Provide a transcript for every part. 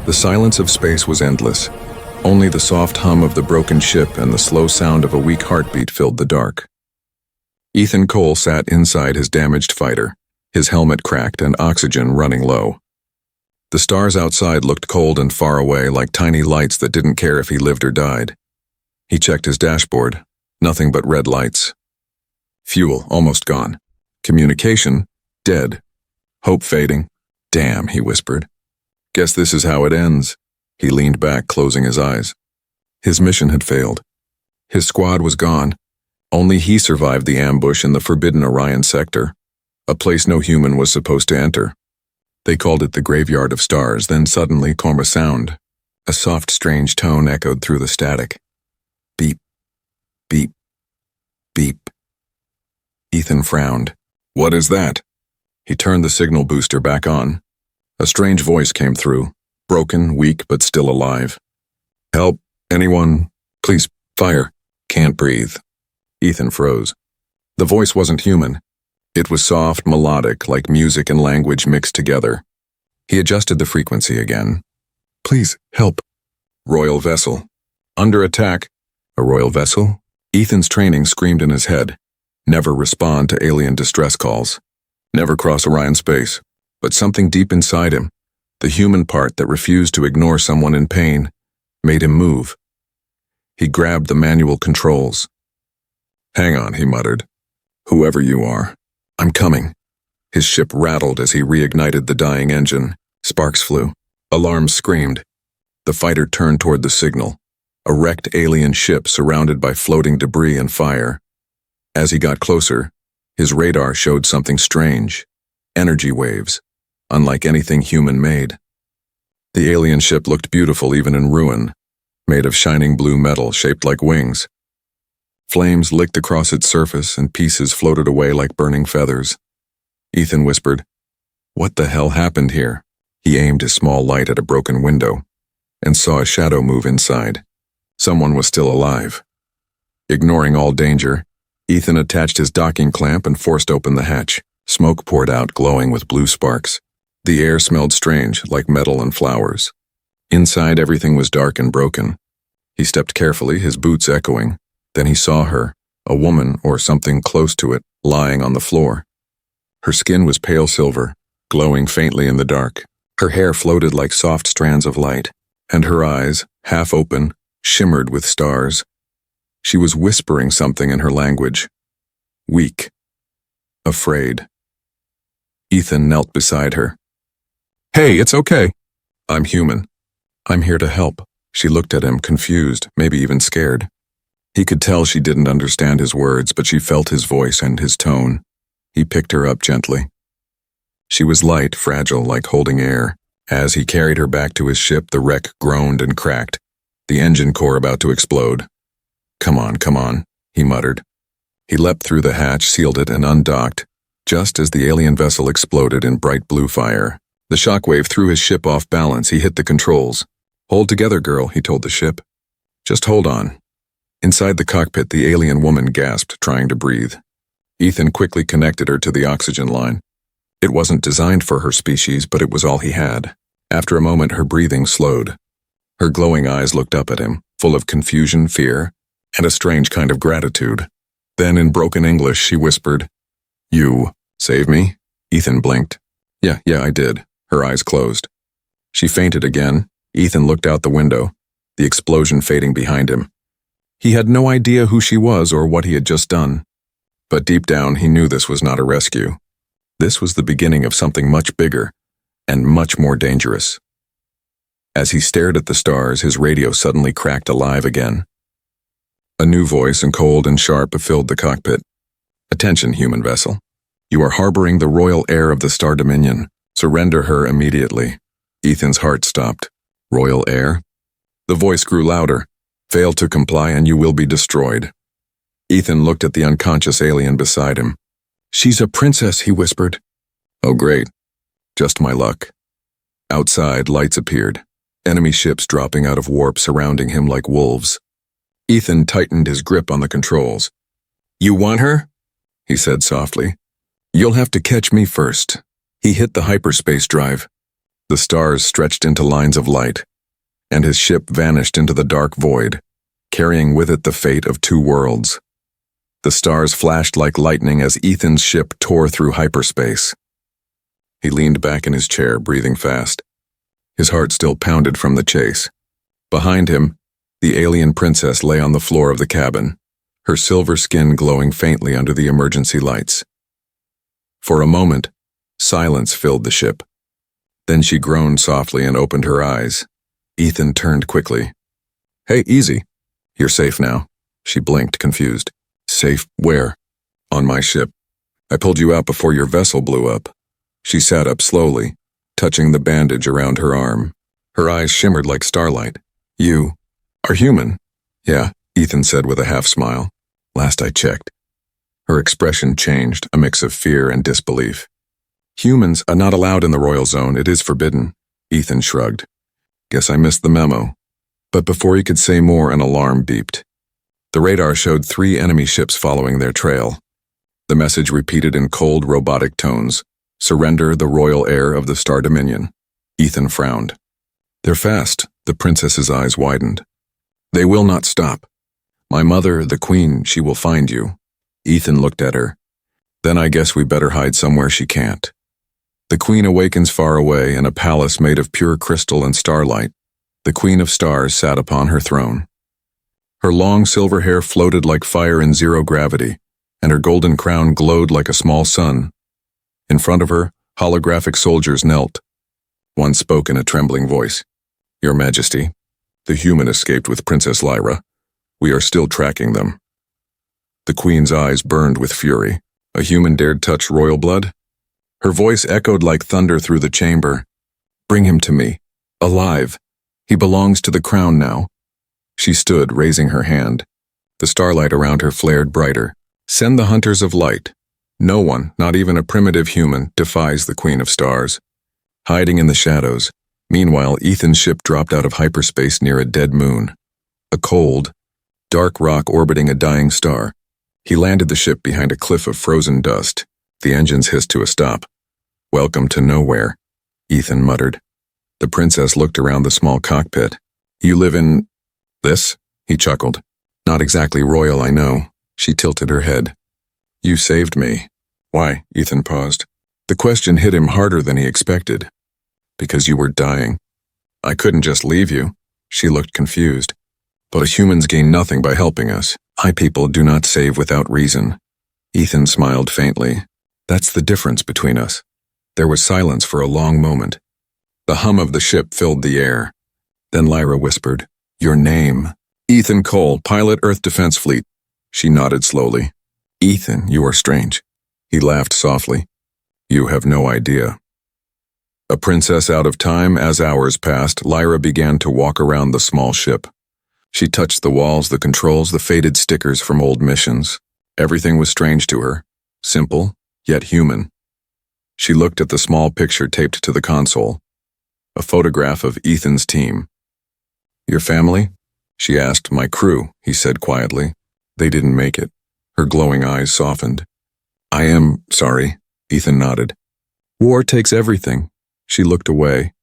The silence of space was endless. Only the soft hum of the broken ship and the slow sound of a weak heartbeat filled the dark. Ethan Cole sat inside his damaged fighter, his helmet cracked and oxygen running low. The stars outside looked cold and far away, like tiny lights that didn't care if he lived or died. He checked his dashboard. Nothing but red lights. Fuel almost gone. Communication dead. Hope fading. Damn, he whispered. Guess this is how it ends. He leaned back, closing his eyes. His mission had failed. His squad was gone. Only he survived the ambush in the forbidden Orion sector, a place no human was supposed to enter. They called it the Graveyard of Stars, then suddenly came a sound. A soft, strange tone echoed through the static. Beep, beep, beep. Ethan frowned. What is that? He turned the signal booster back on. A strange voice came through, broken, weak, but still alive. Help, anyone, please, fire. Can't breathe. Ethan froze. The voice wasn't human. It was soft, melodic, like music and language mixed together. He adjusted the frequency again. Please, help. Royal vessel. Under attack. A royal vessel? Ethan's training screamed in his head. Never respond to alien distress calls. Never cross Orion space. But something deep inside him, the human part that refused to ignore someone in pain, made him move. He grabbed the manual controls. Hang on, he muttered. Whoever you are, I'm coming. His ship rattled as he reignited the dying engine. Sparks flew. Alarms screamed. The fighter turned toward the signal, a wrecked alien ship surrounded by floating debris and fire. As he got closer, his radar showed something strange. Energy waves, unlike anything human-made. The alien ship looked beautiful even in ruin, made of shining blue metal shaped like wings. Flames licked across its surface and pieces floated away like burning feathers. Ethan whispered, "What the hell happened here?" He aimed his small light at a broken window and saw a shadow move inside. Someone was still alive. Ignoring all danger, Ethan attached his docking clamp and forced open the hatch. Smoke poured out, glowing with blue sparks. The air smelled strange, like metal and flowers. Inside, everything was dark and broken. He stepped carefully, his boots echoing. Then he saw her, a woman or something close to it, lying on the floor. Her skin was pale silver, glowing faintly in the dark. Her hair floated like soft strands of light, and her eyes, half open, shimmered with stars. She was whispering something in her language. Weak. Afraid. Ethan knelt beside her. Hey, it's okay. I'm human. I'm here to help. She looked at him, confused, maybe even scared. He could tell she didn't understand his words, but she felt his voice and his tone. He picked her up gently. She was light, fragile, like holding air. As he carried her back to his ship, the wreck groaned and cracked, the engine core about to explode. Come on, he muttered. He leapt through the hatch, sealed it, and undocked, just as the alien vessel exploded in bright blue fire. The shockwave threw his ship off balance. He hit the controls. Hold together, girl, he told the ship. Just hold on. Inside the cockpit, the alien woman gasped, trying to breathe. Ethan quickly connected her to the oxygen line. It wasn't designed for her species, but it was all he had. After a moment, her breathing slowed. Her glowing eyes looked up at him, full of confusion, fear, and a strange kind of gratitude. Then, in broken English, she whispered, "You save me?" Ethan blinked. Yeah, I did. Her eyes closed. She fainted again. Ethan looked out the window, the explosion fading behind him. He had no idea who she was or what he had just done. But deep down, he knew this was not a rescue. This was the beginning of something much bigger and much more dangerous. As he stared at the stars, his radio suddenly cracked alive again. A new voice, and cold and sharp, filled the cockpit. Attention, human vessel. You are harboring the royal heir of the Star Dominion. Surrender her immediately. Ethan's heart stopped. Royal heir? The voice grew louder. Fail to comply and you will be destroyed. Ethan looked at the unconscious alien beside him. She's a princess, he whispered. Oh, great. Just my luck. Outside, lights appeared. Enemy ships dropping out of warp, surrounding him like wolves. Ethan tightened his grip on the controls. You want her? He said softly. You'll have to catch me first. He hit the hyperspace drive. The stars stretched into lines of light, and his ship vanished into the dark void, carrying with it the fate of two worlds. The stars flashed like lightning as Ethan's ship tore through hyperspace. He leaned back in his chair, breathing fast. His heart still pounded from the chase. Behind him, the alien princess lay on the floor of the cabin, her silver skin glowing faintly under the emergency lights. For a moment, silence filled the ship. Then she groaned softly and opened her eyes. Ethan turned quickly. "Hey, easy. You're safe now." She blinked, confused. "Safe where?" "On my ship. I pulled you out before your vessel blew up." She sat up slowly, touching the bandage around her arm. Her eyes shimmered like starlight. "You are human?" "Yeah," Ethan said with a half-smile. "Last I checked." Her expression changed, a mix of fear and disbelief. "Humans are not allowed in the Royal Zone. It is forbidden." Ethan shrugged. "Guess I missed the memo." But before he could say more, an alarm beeped. The radar showed 3 enemy ships following their trail. The message repeated in cold, robotic tones, "Surrender the royal heir of the Star Dominion." Ethan frowned. "They're fast." The princess's eyes widened. "They will not stop. My mother, the queen, she will find you." Ethan looked at her. "Then I guess we better hide somewhere she can't." The queen awakens far away in a palace made of pure crystal and starlight. The Queen of Stars sat upon her throne. Her long silver hair floated like fire in zero gravity, and her golden crown glowed like a small sun. In front of her, holographic soldiers knelt. One spoke in a trembling voice. "Your Majesty, the human escaped with Princess Lyra. We are still tracking them." The Queen's eyes burned with fury. A human dared touch royal blood? Her voice echoed like thunder through the chamber. "Bring him to me, alive. He belongs to the crown now." She stood, raising her hand. The starlight around her flared brighter. "Send the hunters of light. No one, not even a primitive human, defies the Queen of Stars." Hiding in the shadows, meanwhile Ethan's ship dropped out of hyperspace near a dead moon. A cold, dark rock orbiting a dying star. He landed the ship behind a cliff of frozen dust. The engines hissed to a stop. "Welcome to nowhere," Ethan muttered. The princess looked around the small cockpit. "You live in this?" He chuckled. "Not exactly royal, I know." She tilted her head. "You saved me." "Why?" Ethan paused. The question hit him harder than he expected. "Because you were dying. I couldn't just leave you." She looked confused. "But humans gain nothing by helping us. I people do not save without reason." Ethan smiled faintly. "That's the difference between us." There was silence for a long moment. The hum of the ship filled the air. Then Lyra whispered, "Your name." "Ethan Cole, pilot Earth Defense Fleet." She nodded slowly. "Ethan, you are strange." He laughed softly. "You have no idea." A princess out of time, as hours passed, Lyra began to walk around the small ship. She touched the walls, the controls, the faded stickers from old missions. Everything was strange to her, simple, yet human. She looked at the small picture taped to the console, a photograph of Ethan's team. "Your family?" she asked. "My crew," he said quietly. "They didn't make it." Her glowing eyes softened. "I am sorry," Ethan nodded. "War takes everything." She looked away,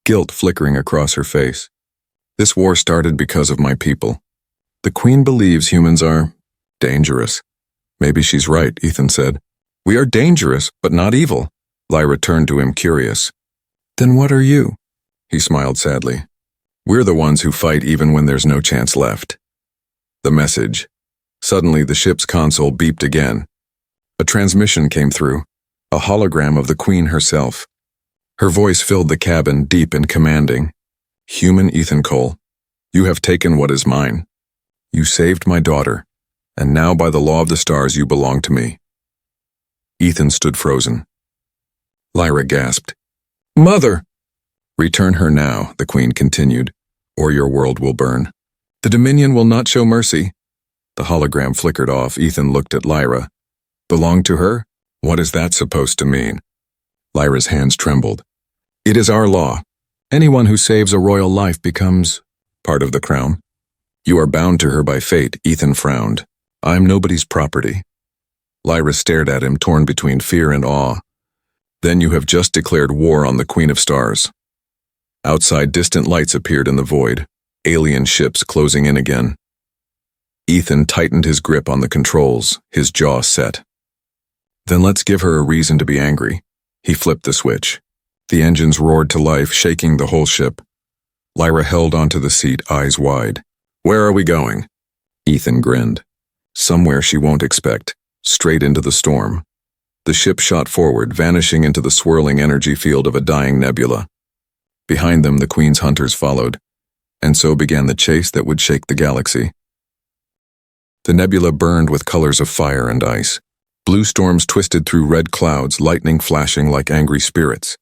guilt flickering across her face. "This war started because of my people. The Queen believes humans are dangerous." "Maybe she's right," Ethan said. "We are dangerous, but not evil." Lyra turned to him, curious. "Then what are you?" He smiled sadly. "We're the ones who fight even when there's no chance left." The message. Suddenly the ship's console beeped again. A transmission came through, a hologram of the Queen herself. Her voice filled the cabin, deep and commanding. "Human Ethan Cole, you have taken what is mine. You saved my daughter, and now by the law of the stars you belong to me." Ethan stood frozen. Lyra gasped. "Mother!" "Return her now," the Queen continued, "or your world will burn. The Dominion will not show mercy." The hologram flickered off. Ethan looked at Lyra. "Belong to her? What is that supposed to mean?" Lyra's hands trembled. "It is our law. Anyone who saves a royal life becomes part of the crown. You are bound to her by fate." Ethan frowned. "I'm nobody's property." Lyra stared at him, torn between fear and awe. "Then you have just declared war on the Queen of Stars." Outside, distant lights appeared in the void, alien ships closing in again. Ethan tightened his grip on the controls, his jaw set. Then let's give her a reason to be angry. He flipped the switch. The engines roared to life, shaking the whole ship. Lyra held onto the seat, eyes wide. Where are we going? Ethan grinned. Somewhere she won't expect, straight into the storm. The ship shot forward, vanishing into the swirling energy field of a dying nebula. Behind them, the Queen's hunters followed, and so began the chase that would shake the galaxy. The nebula burned with colors of fire and ice. Blue storms twisted through red clouds, lightning flashing like angry spirits.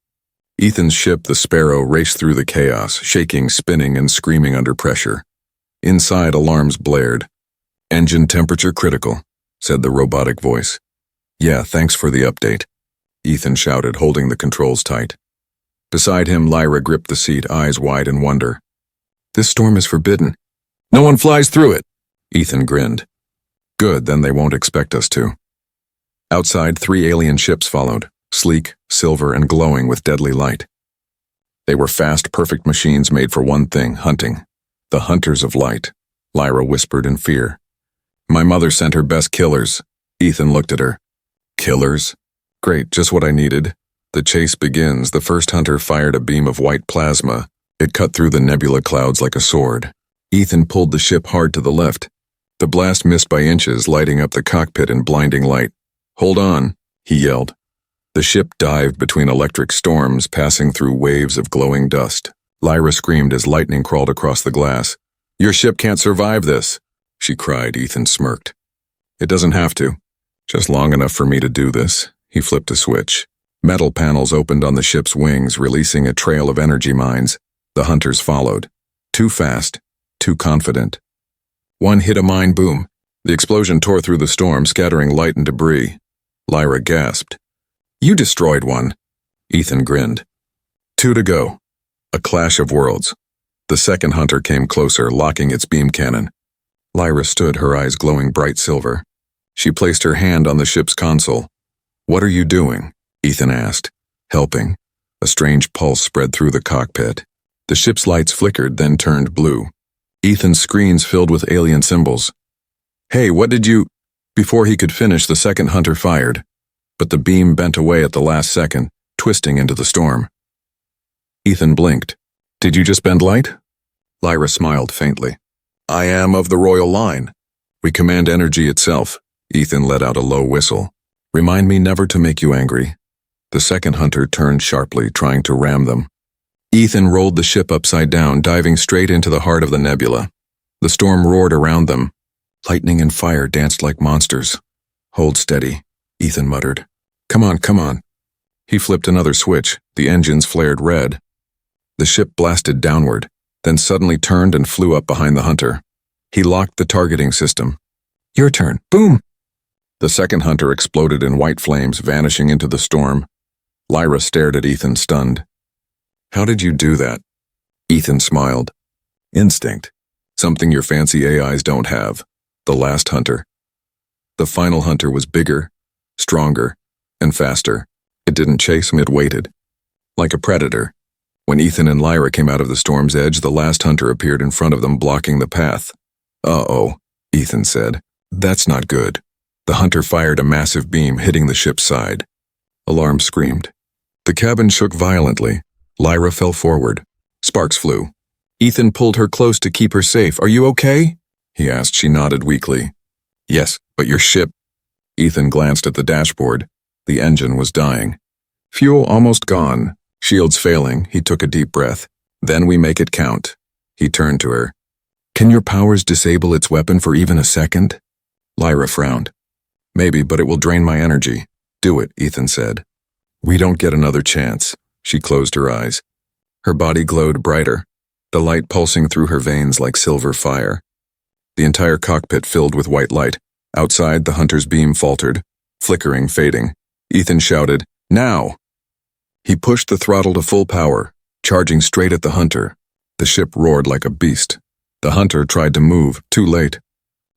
Ethan's ship, the Sparrow, raced through the chaos, shaking, spinning, and screaming under pressure. Inside, alarms blared. Engine temperature critical, said the robotic voice. Yeah, thanks for the update, Ethan shouted, holding the controls tight. Beside him, Lyra gripped the seat, eyes wide in wonder. This storm is forbidden. No one flies through it, Ethan grinned. Good, then they won't expect us to. Outside, 3 alien ships followed, sleek, silver, and glowing with deadly light. They were fast, perfect machines made for one thing, hunting. The hunters of light, Lyra whispered in fear. My mother sent her best killers. Ethan looked at her. Killers? Great, just what I needed. The chase begins. The first hunter fired a beam of white plasma. It cut through the nebula clouds like a sword. Ethan pulled the ship hard to the left. The blast missed by inches, lighting up the cockpit in blinding light. Hold on, he yelled. The ship dived between electric storms, passing through waves of glowing dust. Lyra screamed as lightning crawled across the glass. Your ship can't survive this, she cried. Ethan smirked. It doesn't have to. Just long enough for me to do this. He flipped a switch. Metal panels opened on the ship's wings, releasing a trail of energy mines. The hunters followed. Too fast, too confident. One hit a mine, boom. The explosion tore through the storm, scattering light and debris. Lyra gasped. You destroyed one. Ethan grinned. 2 to go. A clash of worlds. The second hunter came closer, locking its beam cannon. Lyra stood, her eyes glowing bright silver. She placed her hand on the ship's console. What are you doing? Ethan asked. Helping. A strange pulse spread through the cockpit. The ship's lights flickered, then turned blue. Ethan's screens filled with alien symbols. Hey, what did you... Before he could finish, the second hunter fired. But the beam bent away at the last second, twisting into the storm. Ethan blinked. Did you just bend light? Lyra smiled faintly. I am of the royal line. We command energy itself. Ethan let out a low whistle. Remind me never to make you angry. The second hunter turned sharply, trying to ram them. Ethan rolled the ship upside down, diving straight into the heart of the nebula. The storm roared around them. Lightning and fire danced like monsters. Hold steady, Ethan muttered. Come on, come on. He flipped another switch. The engines flared red. The ship blasted downward, then suddenly turned and flew up behind the hunter. He locked the targeting system. Your turn. Boom! The second hunter exploded in white flames, vanishing into the storm. Lyra stared at Ethan, stunned. How did you do that? Ethan smiled. Instinct. Something your fancy AIs don't have. The last hunter. The final hunter was bigger, stronger, and faster. It didn't chase him, it waited. Like a predator. When Ethan and Lyra came out of the storm's edge, the last hunter appeared in front of them, blocking the path. Uh-oh, Ethan said. That's not good. The hunter fired a massive beam, hitting the ship's side. Alarm screamed. The cabin shook violently. Lyra fell forward. Sparks flew. Ethan pulled her close to keep her safe. Are you okay? He asked. She nodded weakly. Yes, but your ship... Ethan glanced at the dashboard. The engine was dying. Fuel almost gone. Shields failing. He took a deep breath. Then we make it count. He turned to her. Can your powers disable its weapon for even a second? Lyra frowned. Maybe, but it will drain my energy. Do it, Ethan said. We don't get another chance. She closed her eyes. Her body glowed brighter, the light pulsing through her veins like silver fire. The entire cockpit filled with white light. Outside, the hunter's beam faltered, flickering, fading. Ethan shouted, Now! He pushed the throttle to full power, charging straight at the hunter. The ship roared like a beast. The hunter tried to move, too late.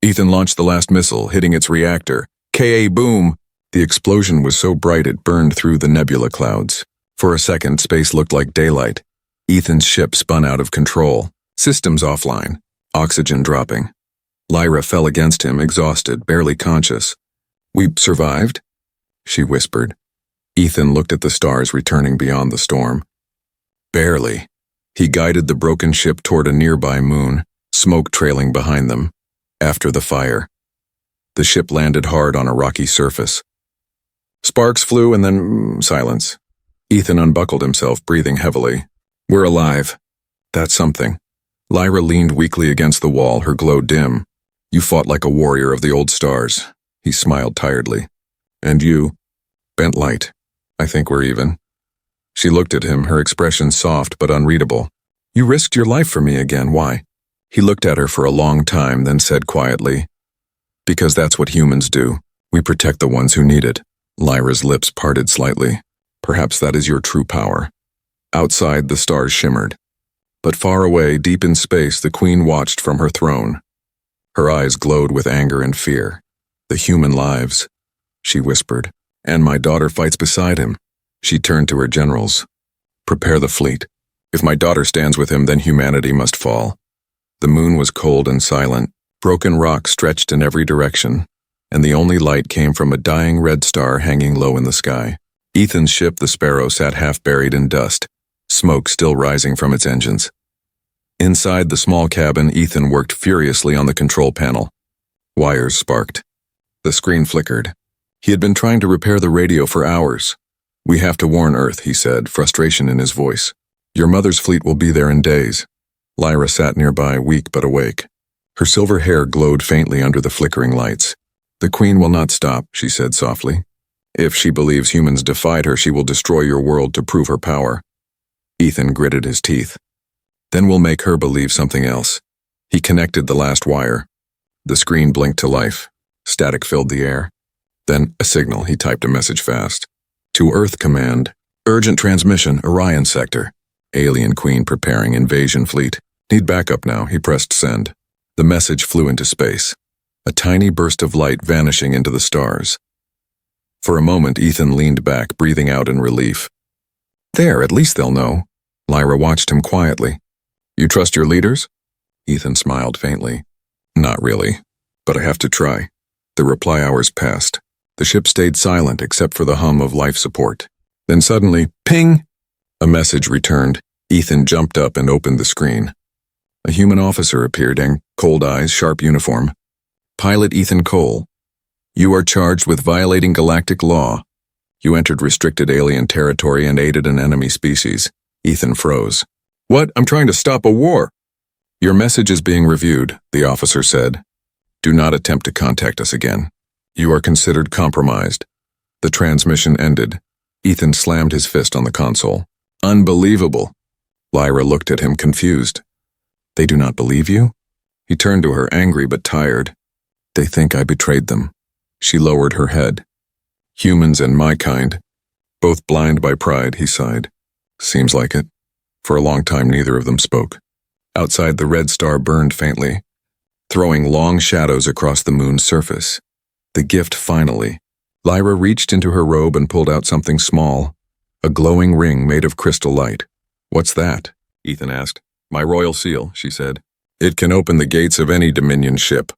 Ethan launched the last missile, hitting its reactor. K.A. boom! The explosion was so bright it burned through the nebula clouds. For a second, space looked like daylight. Ethan's ship spun out of control, systems offline, oxygen dropping. Lyra fell against him, exhausted, barely conscious. "We survived?" she whispered. Ethan looked at the stars returning beyond the storm. Barely. He guided the broken ship toward a nearby moon, smoke trailing behind them. After the fire, the ship landed hard on a rocky surface. Sparks flew and then silence. Ethan unbuckled himself, breathing heavily. "We're alive. That's something." Lyra leaned weakly against the wall, her glow dim. "You fought like a warrior of the old stars." He smiled tiredly. "And you?" "Bent light. I think we're even." She looked at him, her expression soft but unreadable. "You risked your life for me again. Why?" He looked at her for a long time, then said quietly, "Because that's what humans do. We protect the ones who need it." Lyra's lips parted slightly. "Perhaps that is your true power." Outside, the stars shimmered. But far away, deep in space, the Queen watched from her throne. Her eyes glowed with anger and fear. "The human lives," she whispered. "And my daughter fights beside him." She turned to her generals. "Prepare the fleet. If my daughter stands with him, then humanity must fall." The moon was cold and silent. Broken rock stretched in every direction, and the only light came from a dying red star hanging low in the sky. Ethan's ship, the Sparrow, sat half buried in dust, smoke still rising from its engines. Inside the small cabin, Ethan worked furiously on the control panel. Wires sparked. The screen flickered. He had been trying to repair the radio for hours. "We have to warn Earth," he said, frustration in his voice. "Your mother's fleet will be there in days." Lyra sat nearby, weak but awake. Her silver hair glowed faintly under the flickering lights. "The Queen will not stop," she said softly. "If she believes humans defied her, she will destroy your world to prove her power." Ethan gritted his teeth. "Then we'll make her believe something else." He connected the last wire. The screen blinked to life. Static filled the air. Then a signal. He typed a message fast. "To Earth Command. Urgent transmission, Orion Sector. Alien Queen preparing invasion fleet. Need backup now." He pressed send. The message flew into space. A tiny burst of light vanishing into the stars. For a moment, Ethan leaned back, breathing out in relief. "There, at least they'll know." Lyra watched him quietly. "You trust your leaders?" Ethan smiled faintly. "Not really, but I have to try." The reply hours passed. The ship stayed silent except for the hum of life support. Then suddenly, ping! A message returned. Ethan jumped up and opened the screen. A human officer appeared, cold eyes, sharp uniform. "Pilot Ethan Cole. You are charged with violating galactic law. You entered restricted alien territory and aided an enemy species." Ethan froze. "What? I'm trying to stop a war." "Your message is being reviewed," the officer said. "Do not attempt to contact us again. You are considered compromised." The transmission ended. Ethan slammed his fist on the console. "Unbelievable." Lyra looked at him, confused. "They do not believe you?" He turned to her, angry but tired. "They think I betrayed them." She lowered her head. "Humans and my kind. Both blind by pride," he sighed. "Seems like it." For a long time, neither of them spoke. Outside, the red star burned faintly, throwing long shadows across the moon's surface. The gift finally. Lyra reached into her robe and pulled out something small, a glowing ring made of crystal light. "What's that?" Ethan asked. "My royal seal," she said. "It can open the gates of any Dominion ship.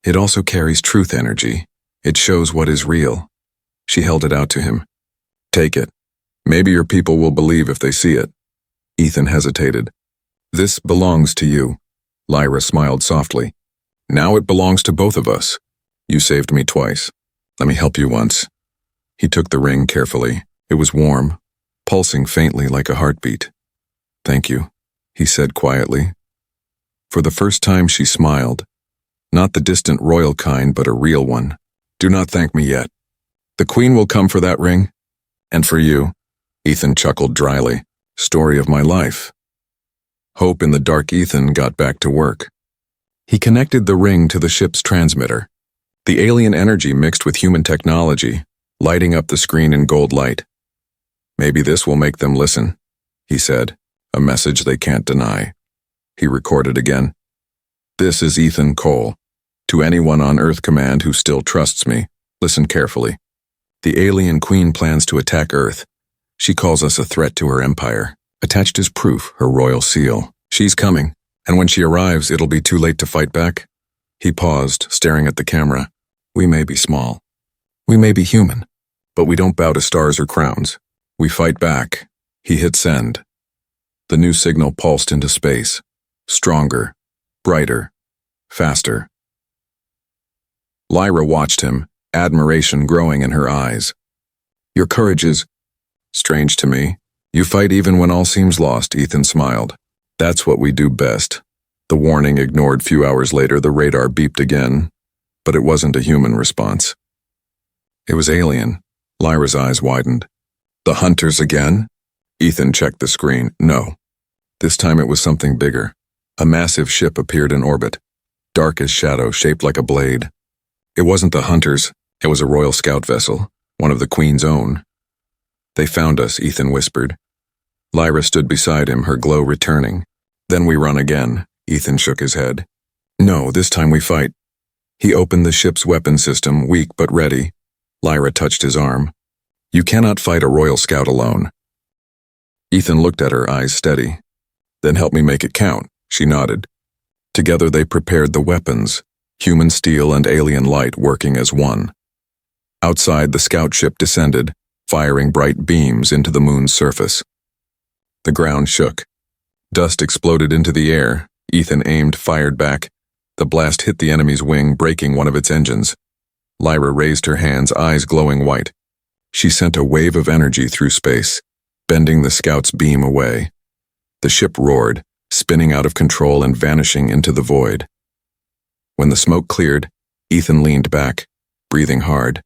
It also carries truth energy. It shows what is real." She held it out to him. "Take it. Maybe your people will believe if they see it." Ethan hesitated. "This belongs to you." Lyra smiled softly. "Now it belongs to both of us. You saved me twice. Let me help you once." He took the ring carefully. It was warm, pulsing faintly like a heartbeat. "Thank you," he said quietly. For the first time she smiled. Not the distant royal kind, but a real one. "Do not thank me yet. The Queen will come for that ring. And for you." Ethan chuckled dryly. "Story of my life." Hope in the dark. Ethan got back to work. He connected the ring to the ship's transmitter. The alien energy mixed with human technology, lighting up the screen in gold light. "Maybe this will make them listen," he said, "a message they can't deny." He recorded again. "This is Ethan Cole. To anyone on Earth Command who still trusts me, listen carefully. The alien Queen plans to attack Earth. She calls us a threat to her empire. attached as proof her royal seal. She's coming, and when she arrives, it'll be too late to fight back. He paused, staring at the camera. We may be small. We may be human, but we don't bow to stars or crowns. We fight back. He hit send. The new signal pulsed into space. Stronger, brighter, faster. Lyra watched him, admiration growing in her eyes. Your courage is strange to me. You fight even when all seems lost, Ethan smiled. That's what we do best. The warning ignored. Few hours later, the radar beeped again, but it wasn't a human response. It was alien. Lyra's eyes widened. The hunters again? Ethan checked the screen. No. This time it was something bigger. A massive ship appeared in orbit, dark as shadow, shaped like a blade. It wasn't the hunters. It was a Royal Scout vessel, one of the Queen's own. They found us, Ethan whispered. Lyra stood beside him, her glow returning. Then we run again. Ethan shook his head. No, this time we fight. He opened the ship's weapon system, weak but ready. Lyra touched his arm. You cannot fight a Royal Scout alone. Ethan looked at her, eyes steady. Then help me make it count, she nodded. Together they prepared the weapons, human steel and alien light working as one. Outside, the scout ship descended, firing bright beams into the moon's surface. The ground shook. Dust exploded into the air. Ethan aimed, fired back. The blast hit the enemy's wing, breaking one of its engines. Lyra raised her hands, eyes glowing white. She sent a wave of energy through space, bending the scout's beam away. The ship roared, spinning out of control and vanishing into the void. When the smoke cleared, Ethan leaned back, breathing hard.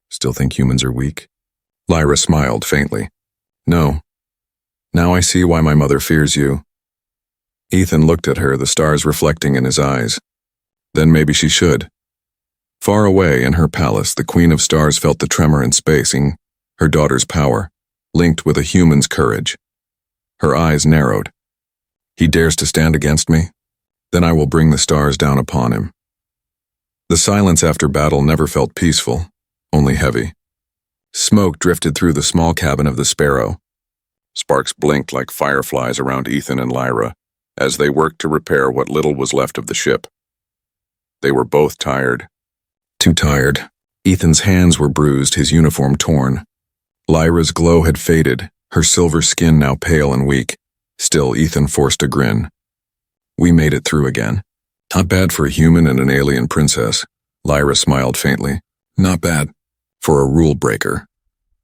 Still think humans are weak? Lyra smiled faintly. No. Now I see why my mother fears you. Ethan looked at her, the stars reflecting in his eyes. Then maybe she should. Far away in her palace, the Queen of Stars felt the tremor in spacing, her daughter's power, linked with a human's courage. Her eyes narrowed. He dares to stand against me? Then I will bring the stars down upon him. The silence after battle never felt peaceful, only heavy. Smoke drifted through the small cabin of the Sparrow. Sparks blinked like fireflies around Ethan and Lyra as they worked to repair what little was left of the ship. They were both tired. Too tired. Ethan's hands were bruised, his uniform torn. Lyra's glow had faded, her silver skin now pale and weak. Still, Ethan forced a grin. We made it through again. Not bad for a human and an alien princess. Lyra smiled faintly. Not bad for a rule breaker.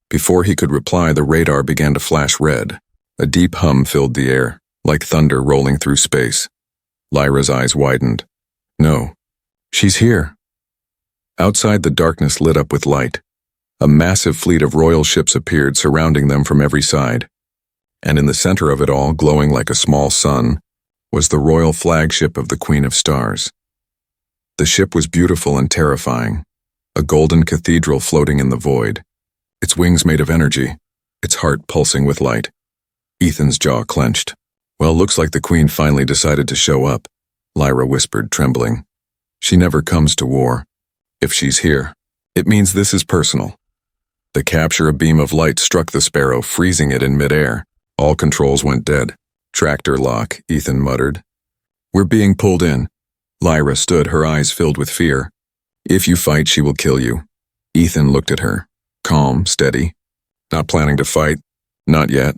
Before he could reply, the radar began to flash red. A deep hum filled the air, like thunder rolling through space. Lyra's eyes widened. No. She's here. Outside, the darkness lit up with light. A massive fleet of royal ships appeared, surrounding them from every side. And in the center of it all, glowing like a small sun, was the royal flagship of the Queen of Stars. The ship was beautiful and terrifying, a golden cathedral floating in the void, its wings made of energy, its heart pulsing with light. Ethan's jaw clenched. Well, looks like the Queen finally decided to show up, Lyra whispered, trembling. She never comes to war. If she's here, it means this is personal. The capture, a beam of light struck the Sparrow, freezing it in midair. All controls went dead. Tractor lock, Ethan muttered. We're being pulled in. Lyra stood, her eyes filled with fear. If you fight, she will kill you. Ethan looked at her, calm, steady. Not planning to fight? Not yet.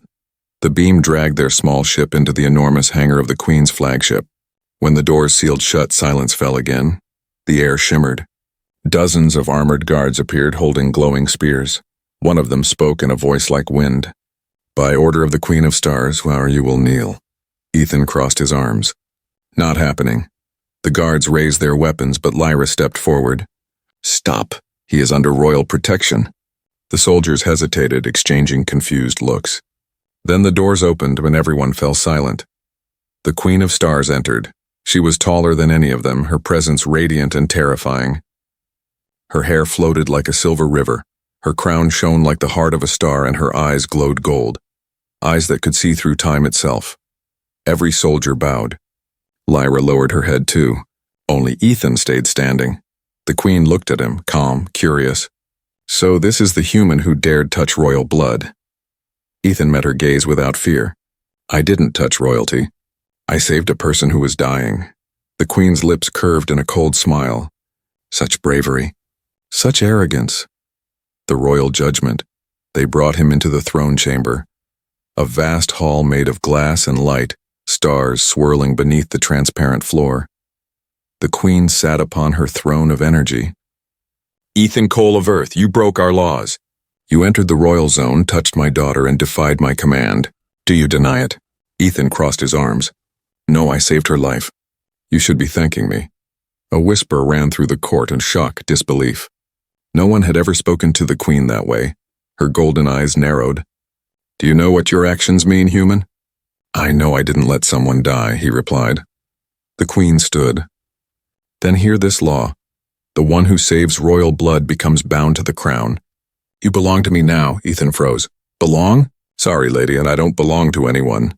The beam dragged their small ship into the enormous hangar of the Queen's flagship. When the doors sealed shut, silence fell again. The air shimmered. Dozens of armored guards appeared holding glowing spears. One of them spoke in a voice like wind. By order of the Queen of Stars, where you will kneel. Ethan crossed his arms. Not happening. The guards raised their weapons, but Lyra stepped forward. Stop. He is under royal protection. The soldiers hesitated, exchanging confused looks. Then the doors opened when everyone fell silent. The Queen of Stars entered. She was taller than any of them, her presence radiant and terrifying. Her hair floated like a silver river. Her crown shone like the heart of a star, and her eyes glowed gold. Eyes that could see through time itself. Every soldier bowed. Lyra lowered her head too. Only Ethan stayed standing. The Queen looked at him, calm, curious. So this is the human who dared touch royal blood. Ethan met her gaze without fear. I didn't touch royalty. I saved a person who was dying. The Queen's lips curved in a cold smile. Such bravery. Such arrogance. The royal judgment. They brought him into the throne chamber. A vast hall made of glass and light, stars swirling beneath the transparent floor. The Queen sat upon her throne of energy. Ethan Cole of Earth, you broke our laws. You entered the royal zone, touched my daughter, and defied my command. Do you deny it? Ethan crossed his arms. No, I saved her life. You should be thanking me. A whisper ran through the court in shock, disbelief. No one had ever spoken to the Queen that way. Her golden eyes narrowed. Do you know what your actions mean, human? I know I didn't let someone die, he replied. The Queen stood. Then hear this law. The one who saves royal blood becomes bound to the crown. You belong to me now, Ethan froze. Belong? Sorry, lady, and I don't belong to anyone.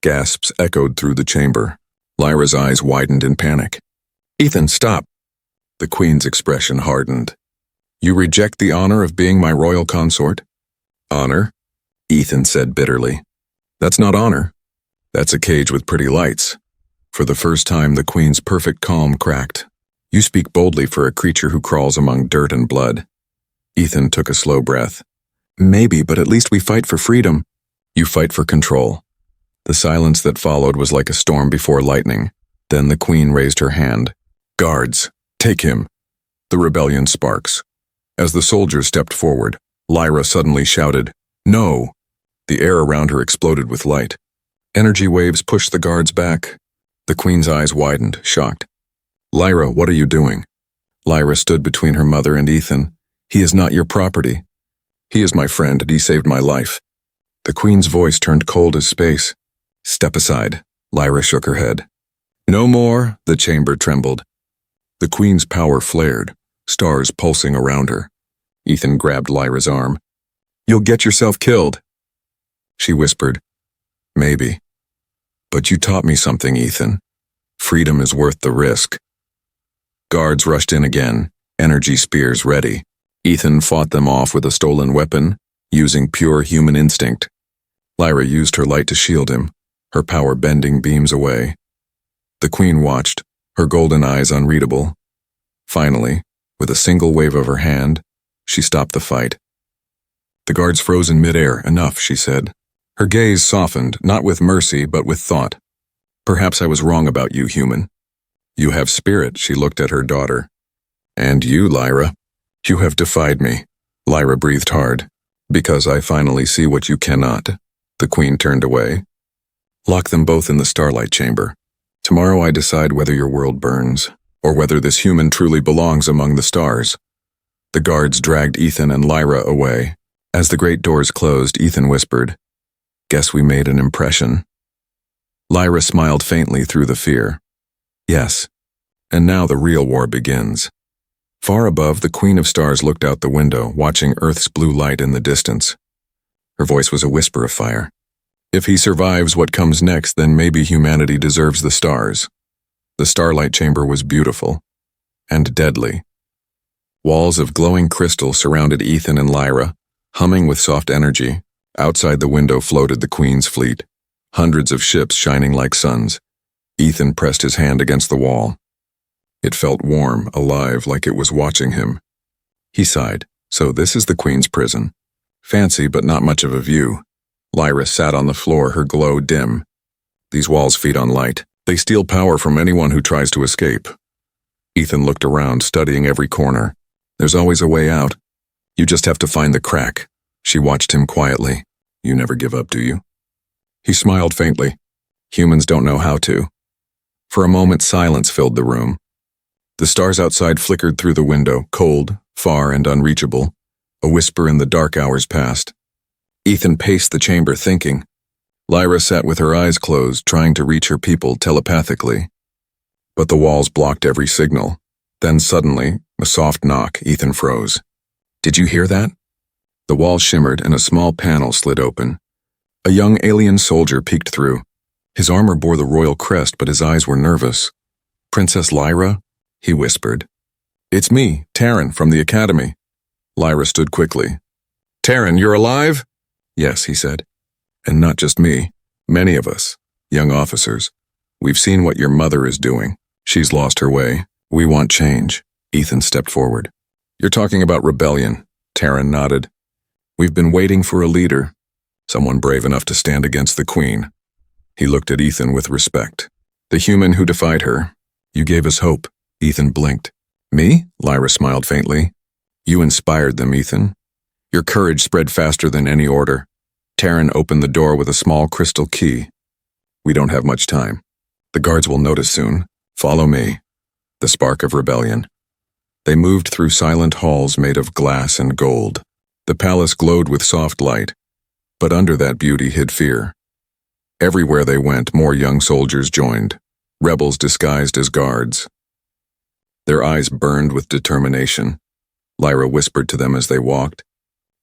Gasps echoed through the chamber. Lyra's eyes widened in panic. Ethan, stop. The Queen's expression hardened. You reject the honor of being my royal consort? Honor? Ethan said bitterly. That's not honor. That's a cage with pretty lights. For the first time, the Queen's perfect calm cracked. You speak boldly for a creature who crawls among dirt and blood. Ethan took a slow breath. Maybe, but at least we fight for freedom. You fight for control. The silence that followed was like a storm before lightning. Then the Queen raised her hand. Guards, take him. The rebellion sparks. As the soldiers stepped forward, Lyra suddenly shouted, No! The air around her exploded with light. Energy waves pushed the guards back. The Queen's eyes widened, shocked. Lyra, what are you doing? Lyra stood between her mother and Ethan. He is not your property. He is my friend, and he saved my life. The Queen's voice turned cold as space. Step aside. Lyra shook her head. No more, the chamber trembled. The Queen's power flared, stars pulsing around her. Ethan grabbed Lyra's arm. You'll get yourself killed. She whispered, Maybe. But you taught me something, Ethan. Freedom is worth the risk. Guards rushed in again, energy spears ready. Ethan fought them off with a stolen weapon, using pure human instinct. Lyra used her light to shield him, her power bending beams away. The Queen watched, her golden eyes unreadable. Finally, with a single wave of her hand, she stopped the fight. The guards froze in midair. Enough, she said. Her gaze softened, not with mercy, but with thought. Perhaps I was wrong about you, human. You have spirit, she looked at her daughter. And you, Lyra. You have defied me. Lyra breathed hard. Because I finally see what you cannot. The Queen turned away. Lock them both in the starlight chamber. Tomorrow I decide whether your world burns, or whether this human truly belongs among the stars. The guards dragged Ethan and Lyra away. As the great doors closed, Ethan whispered, Guess we made an impression. Lyra smiled faintly through the fear. Yes. And now the real war begins. Far above, the Queen of Stars looked out the window, watching Earth's blue light in the distance. Her voice was a whisper of fire. If he survives what comes next, then maybe humanity deserves the stars. The starlight chamber was beautiful. And deadly. Walls of glowing crystal surrounded Ethan and Lyra, humming with soft energy. Outside the window floated the Queen's fleet, hundreds of ships shining like suns. Ethan pressed his hand against the wall. It felt warm, alive, like it was watching him. He sighed. So this is the Queen's prison. Fancy, but not much of a view. Lyra sat on the floor, her glow dim. These walls feed on light. They steal power from anyone who tries to escape. Ethan looked around, studying every corner. There's always a way out. You just have to find the crack. She watched him quietly. You never give up, do you? He smiled faintly. Humans don't know how to. For a moment, silence filled the room. The stars outside flickered through the window, cold, far, and unreachable. A whisper in the dark hours passed. Ethan paced the chamber, thinking. Lyra sat with her eyes closed, trying to reach her people telepathically. But the walls blocked every signal. Then suddenly, a soft knock. Ethan froze. Did you hear that? The wall shimmered and a small panel slid open. A young alien soldier peeked through. His armor bore the royal crest, but his eyes were nervous. Princess Lyra? He whispered. It's me, Taryn, from the academy. Lyra stood quickly. Taryn, you're alive? Yes, he said. And not just me. Many of us, young officers, we've seen what your mother is doing. She's lost her way. We want change. Ethan stepped forward. You're talking about rebellion. Taryn nodded. We've been waiting for a leader, someone brave enough to stand against the Queen. He looked at Ethan with respect. The human who defied her. You gave us hope. Ethan blinked. Me? Lyra smiled faintly. You inspired them, Ethan. Your courage spread faster than any order. Taryn opened the door with a small crystal key. We don't have much time. The guards will notice soon. Follow me. The spark of rebellion. They moved through silent halls made of glass and gold. The palace glowed with soft light, but under that beauty hid fear. Everywhere they went, more young soldiers joined, rebels disguised as guards. Their eyes burned with determination. Lyra whispered to them as they walked.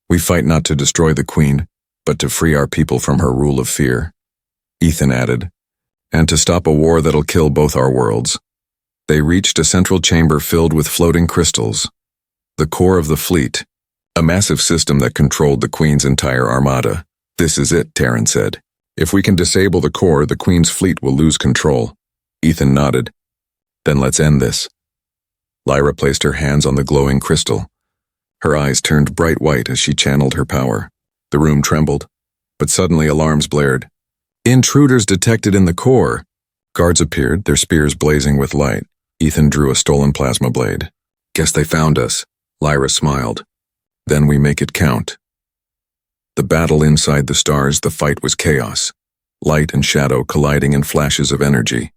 We fight not to destroy the Queen, but to free our people from her rule of fear. Ethan added, and to stop a war that'll kill both our worlds. They reached a central chamber filled with floating crystals, the core of the fleet, a massive system that controlled the Queen's entire armada. This is it, Taryn said. If we can disable the core, the Queen's fleet will lose control. Ethan nodded. Then let's end this. Lyra placed her hands on the glowing crystal. Her eyes turned bright white as she channeled her power. The room trembled, but suddenly alarms blared. Intruders detected in the core. Guards appeared, their spears blazing with light. Ethan drew a stolen plasma blade. Guess they found us. Lyra smiled. Then we make it count. The battle inside the stars, the fight was chaos. Light and shadow colliding in flashes of energy.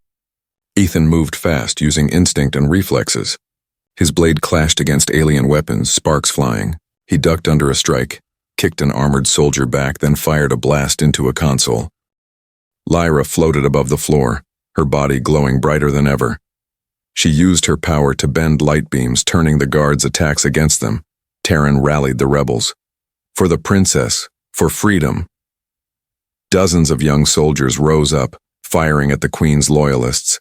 Ethan moved fast, using instinct and reflexes. His blade clashed against alien weapons, sparks flying. He ducked under a strike, kicked an armored soldier back, then fired a blast into a console. Lyra floated above the floor, her body glowing brighter than ever. She used her power to bend light beams, turning the guards' attacks against them. Taryn rallied the rebels. For the princess, for freedom. Dozens of young soldiers rose up, firing at the Queen's loyalists.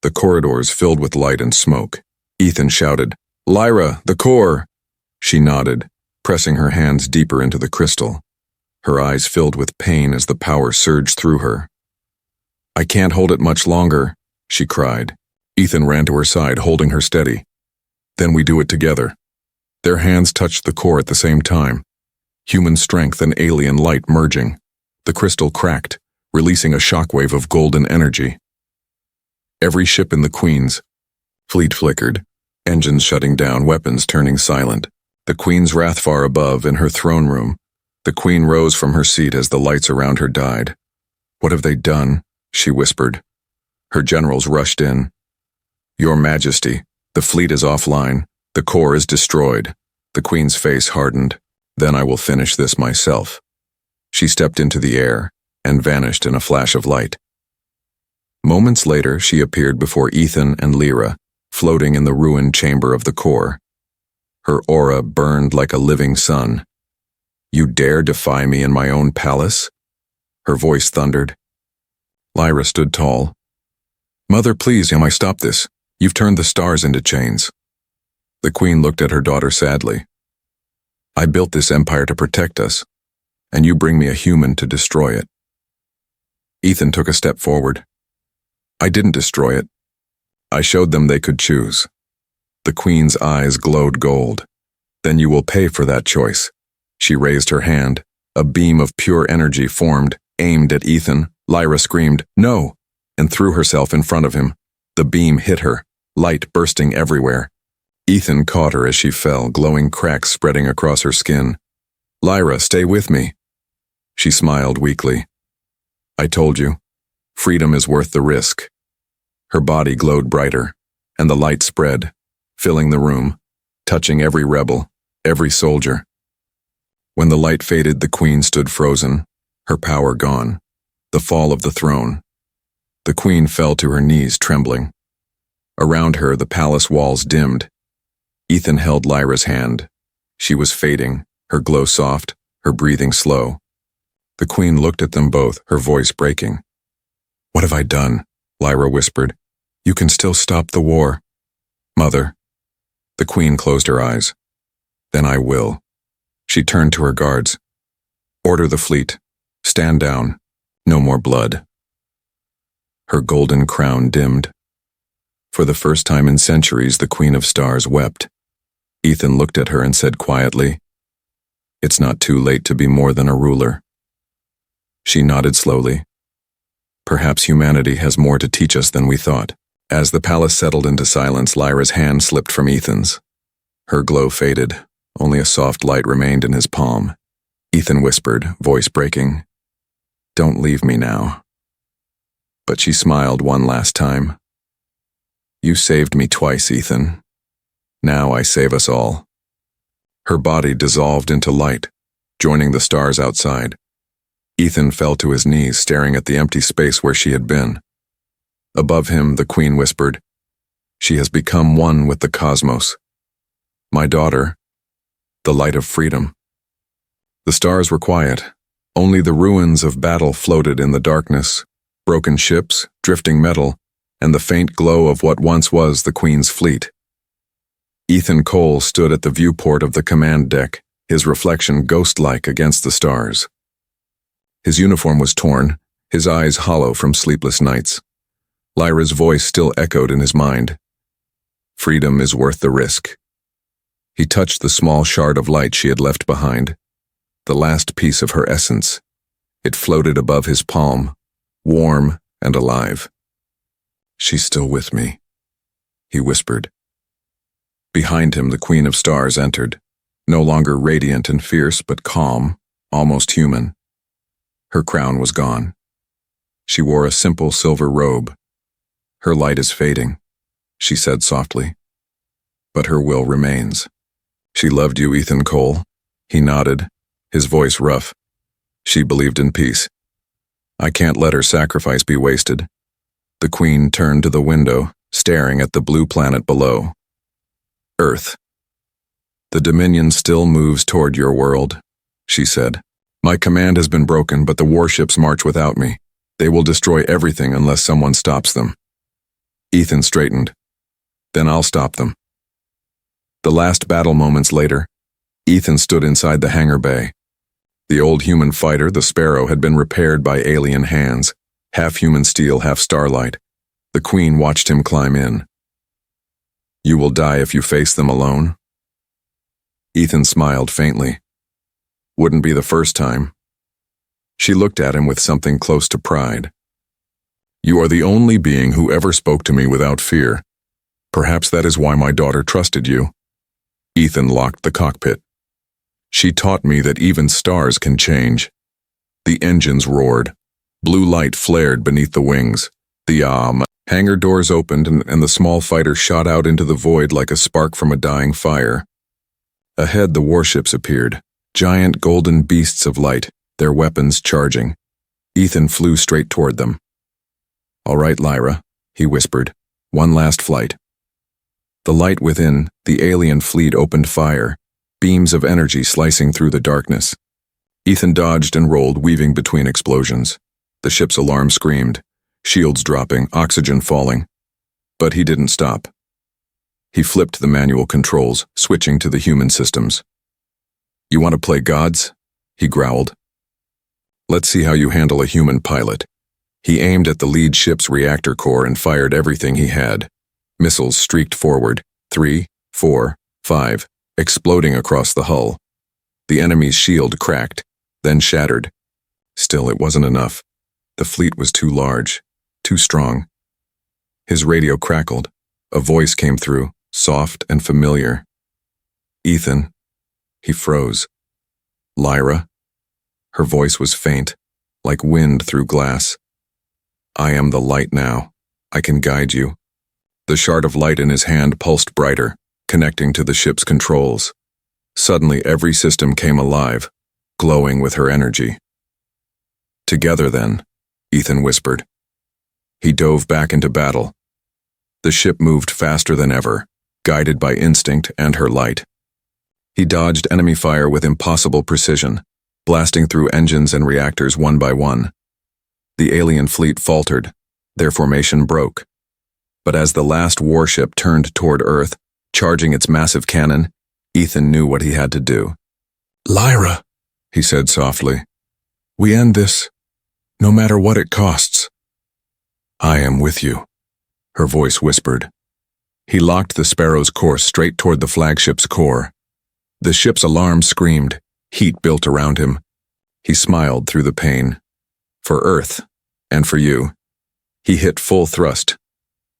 The corridors filled with light and smoke. Ethan shouted, Lyra, the core! She nodded, pressing her hands deeper into the crystal. Her eyes filled with pain as the power surged through her. I can't hold it much longer, she cried. Ethan ran to her side, holding her steady. Then we do it together. Their hands touched the core at the same time. Human strength and alien light merging. The crystal cracked, releasing a shockwave of golden energy. Every ship in the Queen's fleet flickered, engines shutting down, weapons turning silent. The Queen's wrath far above, in her throne room. The Queen rose from her seat as the lights around her died. What have they done? She whispered. Her generals rushed in. Your Majesty, the fleet is offline. The core is destroyed. The Queen's face hardened. Then I will finish this myself. She stepped into the air and vanished in a flash of light. Moments later, she appeared before Ethan and Lyra, floating in the ruined chamber of the core. Her aura burned like a living sun. You dare defy me in my own palace? Her voice thundered. Lyra stood tall. Mother, please, I stop this. You've turned the stars into chains. The Queen looked at her daughter sadly. I built this empire to protect us, and you bring me a human to destroy it. Ethan took a step forward. I didn't destroy it. I showed them they could choose. The Queen's eyes glowed gold. Then you will pay for that choice. She raised her hand. A beam of pure energy formed, aimed at Ethan. Lyra screamed, no, and threw herself in front of him. The beam hit her, light bursting everywhere. Ethan caught her as she fell, glowing cracks spreading across her skin. Lyra, stay with me. She smiled weakly. I told you, freedom is worth the risk. Her body glowed brighter, and the light spread, filling the room, touching every rebel, every soldier. When the light faded, the Queen stood frozen, her power gone. The fall of the throne. The Queen fell to her knees, trembling. Around her, the palace walls dimmed. Ethan held Lyra's hand. She was fading, her glow soft, her breathing slow. The Queen looked at them both, her voice breaking. What have I done? Lyra whispered. You can still stop the war. Mother. The Queen closed her eyes. Then I will. She turned to her guards. Order the fleet. Stand down. No more blood. Her golden crown dimmed. For the first time in centuries, the Queen of Stars wept. Ethan looked at her and said quietly, "It's not too late to be more than a ruler." She nodded slowly. Perhaps humanity has more to teach us than we thought. As the palace settled into silence, Lyra's hand slipped from Ethan's. Her glow faded. Only a soft light remained in his palm. Ethan whispered, voice breaking, "Don't leave me now." But she smiled one last time. "You saved me twice, Ethan. Now I save us all." Her body dissolved into light, joining the stars outside. Ethan fell to his knees, staring at the empty space where she had been. Above him, the Queen whispered, "She has become one with the cosmos. My daughter, the light of freedom." The stars were quiet. Only the ruins of battle floated in the darkness, broken ships, drifting metal, and the faint glow of what once was the Queen's fleet. Ethan Cole stood at the viewport of the command deck, his reflection ghost-like against the stars. His uniform was torn, his eyes hollow from sleepless nights. Lyra's voice still echoed in his mind. "Freedom is worth the risk." He touched the small shard of light she had left behind, the last piece of her essence. It floated above his palm, warm and alive. "She's still with me," he whispered. Behind him, the Queen of Stars entered, no longer radiant and fierce, but calm, almost human. Her crown was gone. She wore a simple silver robe. "Her light is fading," she said softly, "but her will remains." "She loved you, Ethan Cole." He nodded, his voice rough. "She believed in peace. I can't let her sacrifice be wasted." The Queen turned to the window, staring at the blue planet below. "Earth. The Dominion still moves toward your world," she said. "My command has been broken, but the warships march without me. They will destroy everything unless someone stops them." Ethan straightened. "Then I'll stop them." The last battle moments later, Ethan stood inside the hangar bay. The old human fighter, the Sparrow, had been repaired by alien hands, half human steel, half starlight. The Queen watched him climb in. "You will die if you face them alone?" Ethan smiled faintly. "Wouldn't be the first time." She looked at him with something close to pride. "You are the only being who ever spoke to me without fear. Perhaps that is why my daughter trusted you." Ethan locked the cockpit. "She taught me that even stars can change." The engines roared. Blue light flared beneath the wings. The hangar doors opened and the small fighter shot out into the void like a spark from a dying fire. Ahead, the warships appeared, giant golden beasts of light, their weapons charging. Ethan flew straight toward them. "All right, Lyra," he whispered. "One last flight." The light within, the alien fleet opened fire, beams of energy slicing through the darkness. Ethan dodged and rolled, weaving between explosions. The ship's alarm screamed, shields dropping, oxygen falling. But he didn't stop. He flipped the manual controls, switching to the human systems. "You want to play gods?" he growled. "Let's see how you handle a human pilot." He aimed at the lead ship's reactor core and fired everything he had. Missiles streaked forward, 3, 4, 5, exploding across the hull. The enemy's shield cracked, then shattered. Still, it wasn't enough. The fleet was too large, too strong. His radio crackled. A voice came through, soft and familiar. "Ethan." He froze. "Lyra?" Her voice was faint, like wind through glass. "I am the light now. I can guide you." The shard of light in his hand pulsed brighter, connecting to the ship's controls. Suddenly, every system came alive, glowing with her energy. "Together, then," Ethan whispered. He dove back into battle. The ship moved faster than ever, guided by instinct and her light. He dodged enemy fire with impossible precision, blasting through engines and reactors one by one. The alien fleet faltered, their formation broke. But as the last warship turned toward Earth, charging its massive cannon, Ethan knew what he had to do. "Lyra," he said softly. "We end this. No matter what it costs. I am with you, her voice whispered. He locked the Sparrow's course straight toward the flagship's core. The ship's alarm screamed, heat built around him. He smiled through the pain. For Earth, and for you. He hit full thrust.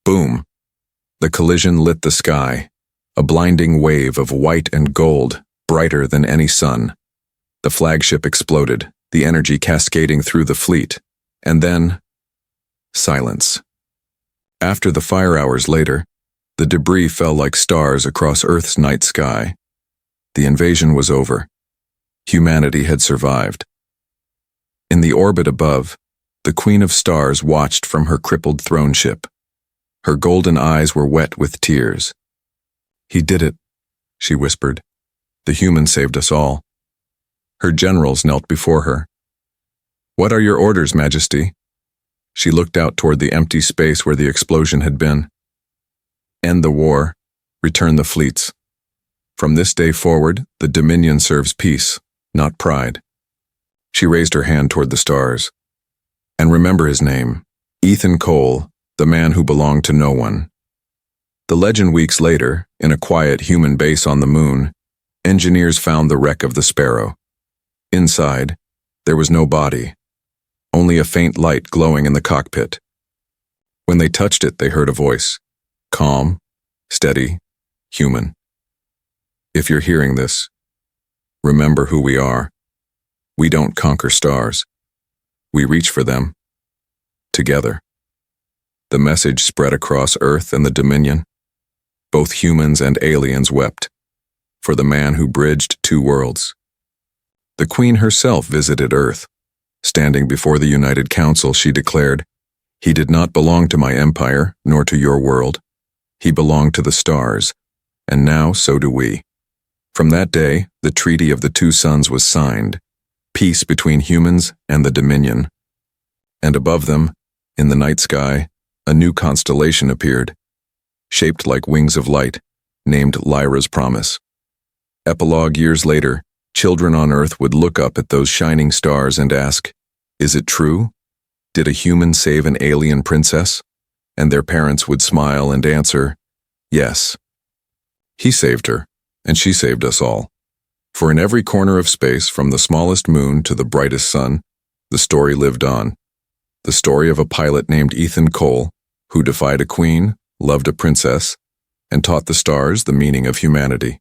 Boom. The collision lit the sky, a blinding wave of white and gold, brighter than any sun. The flagship exploded, the energy cascading through the fleet, and then silence. After the fire hours later, the debris fell like stars across Earth's night sky. The invasion was over. Humanity had survived. In the orbit above, the Queen of Stars watched from her crippled throne ship. Her golden eyes were wet with tears. He did it, she whispered. The humans saved us all. Her generals knelt before her. What are your orders, Majesty? She looked out toward the empty space where the explosion had been. End the war. Return the fleets. From this day forward, the Dominion serves peace, not pride. She raised her hand toward the stars. And remember his name, Ethan Cole, the man who belonged to no one. The legend weeks later, in a quiet human base on the moon, engineers found the wreck of the Sparrow. Inside, there was no body, only a faint light glowing in the cockpit. When they touched it, they heard a voice, calm, steady, human. If you're hearing this, remember who we are. We don't conquer stars. We reach for them, together. The message spread across Earth and the Dominion. Both humans and aliens wept, for the man who bridged two worlds. The Queen herself visited Earth. Standing before the United Council, she declared, "He did not belong to my empire, nor to your world. He belonged to the stars, and now so do we." From that day, the Treaty of the Two Suns was signed, peace between humans and the Dominion. And above them, in the night sky, a new constellation appeared, shaped like wings of light, named Lyra's Promise. Epilogue years later, children on Earth would look up at those shining stars and ask, "Is it true? Did a human save an alien princess?" And their parents would smile and answer, "Yes. He saved her, and she saved us all." For in every corner of space, from the smallest moon to the brightest sun, the story lived on. The story of a pilot named Ethan Cole, who defied a queen, loved a princess, and taught the stars the meaning of humanity.